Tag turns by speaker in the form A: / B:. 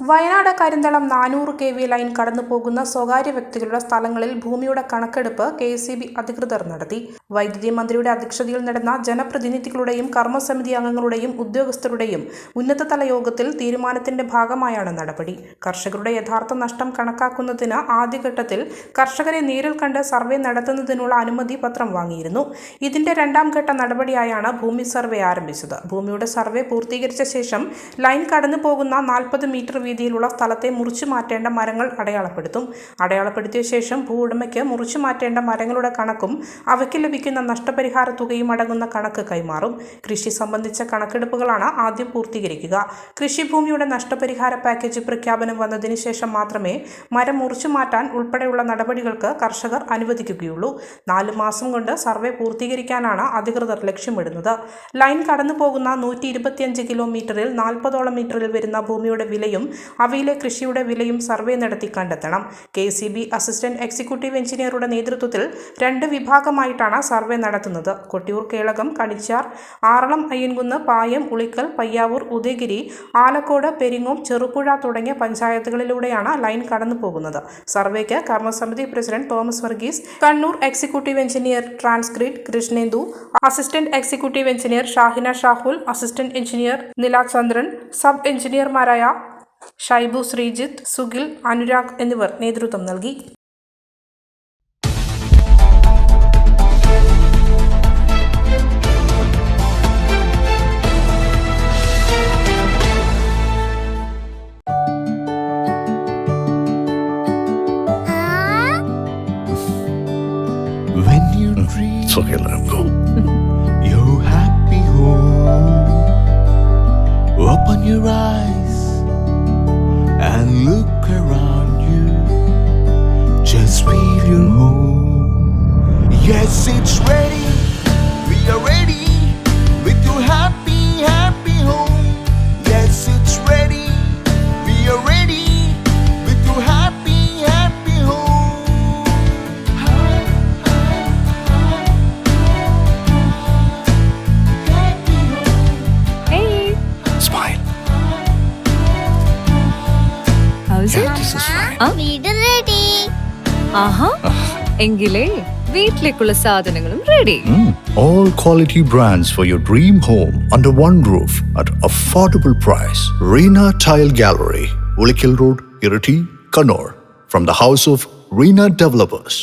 A: Wayanad Karinthalam 400 kV line കടന്നുപോകുന്ന സ്വകാര്യ വ്യക്തികളുടെ സ്ഥലങ്ങളിൽ ഭൂമിയുടെ കണക്കെടുപ്പ് KSEB അധികൃതർ നടത്തി. വൈദ്യുതി മന്ത്രിയുടെ അധ്യക്ഷതയിൽ നടന്ന ജനപ്രതിനിധികളുടെയും കർമ്മസമിതി അംഗങ്ങളുടെയും ഉദ്യോഗസ്ഥരുടെയും ഉന്നതതല യോഗത്തിൽ തീരുമാനത്തിന്റെ ഭാഗമായാണ് നടപടി. കർഷകരുടെ യഥാർത്ഥ നഷ്ടം കണക്കാക്കുന്നതിന് ആദ്യഘട്ടത്തിൽ കർഷകരെ നേരിൽ കണ്ട് സർവേ നടത്തുന്നതിനുള്ള അനുമതി പത്രം വാങ്ങിയിരുന്നു. ഇതിന്റെ രണ്ടാം ഘട്ട നടപടിയായാണ് ഭൂമി സർവേ ആരംഭിച്ചത്. ഭൂമിയുടെ സർവേ പൂർത്തീകരിച്ച ശേഷം ലൈൻ കടന്നുപോകുന്ന 40 മീറ്റർ വീതിയിലുള്ള സ്ഥലത്തെ മുറിച്ചു മാറ്റേണ്ട മരങ്ങൾ അടയാളപ്പെടുത്തിയ ശേഷം ഭൂവുടമയ്ക്ക് മുറിച്ചു മാറ്റേണ്ട മരങ്ങളുടെ കണക്കും അവയ്ക്ക് ലഭിക്കുന്ന നഷ്ടപരിഹാര തുകയും അടങ്ങുന്ന കണക്ക് കൈമാറും. കൃഷി സംബന്ധിച്ച കണക്കെടുപ്പുകളാണ് ആദ്യം പൂർത്തീകരിക്കുക. കൃഷിഭൂമിയുടെ നഷ്ടപരിഹാര പാക്കേജ് പ്രഖ്യാപനം വന്നതിന് ശേഷം മാത്രമേ മരം മുറിച്ചു മാറ്റാൻ ഉൾപ്പെടെയുള്ള നടപടികൾക്ക് കർഷകർ അനുവദിക്കുകയുള്ളൂ. 4 മാസം കൊണ്ട് സർവേ പൂർത്തീകരിക്കാനാണ് അധികൃതർ ലക്ഷ്യമിടുന്നത്. ലൈൻ കടന്നുപോകുന്ന 125 കിലോമീറ്ററിൽ 40ഓളം മീറ്ററിൽ വരുന്ന ഭൂമിയുടെ വിലയും അവയിലെ കൃഷിയുടെ വിലയും സർവേ നടത്തി കണ്ടെത്തണം. KSEB അസിസ്റ്റന്റ് എക്സിക്യൂട്ടീവ് എഞ്ചിനീയറുടെ നേതൃത്വത്തിൽ 2 വിഭാഗമായിട്ടാണ് സർവേ നടത്തുന്നത്. കൊട്ടിയൂർ, കേളകം, കണിച്ചാർ, ആറളം, അയ്യൻകുന്ന്, പായം, ഉളിക്കൽ, പയ്യാവൂർ, ഉദയഗിരി, ആലക്കോട്, പെരിങ്ങോം, ചെറുപുഴ തുടങ്ങിയ പഞ്ചായത്തുകളിലൂടെയാണ് ലൈൻ കടന്നു പോകുന്നത്. സർവേക്ക് കർമ്മസമിതി president Thomas Varghese, Kannur executive engineer transgrid Krishnendu, assistant executive engineer Shahina Shahul, assistant engineer Nilachandran, sub എഞ്ചിനീയർമാരായ ഷൈബു, ശ്രീജിത്ത്, സുഗിൽ, അനുരാഗ് എന്നിവർ നേതൃത്വം നൽകി.
B: When you dream,
C: It's okay, let him go.
B: your happy home. Open your eyes and look around you. Just feel your home. Yes, it's ready. We are ready with your happy, happy home. Yes, it's ready. We are ready with your happy, happy home.
D: Hey,
C: Smile.
D: how's
C: Yeah,
D: it?
C: this is fine.
E: വീട് ready.
D: ആഹാ എങ്കിലേ വീട്ടിലേക്കുള്ള സാധനങ്ങളും ready.
C: All quality brands for your dream home under one roof at affordable price. Reena Tile Gallery, Ulikil Road, Irati, Kannur. From the house of Reena Developers.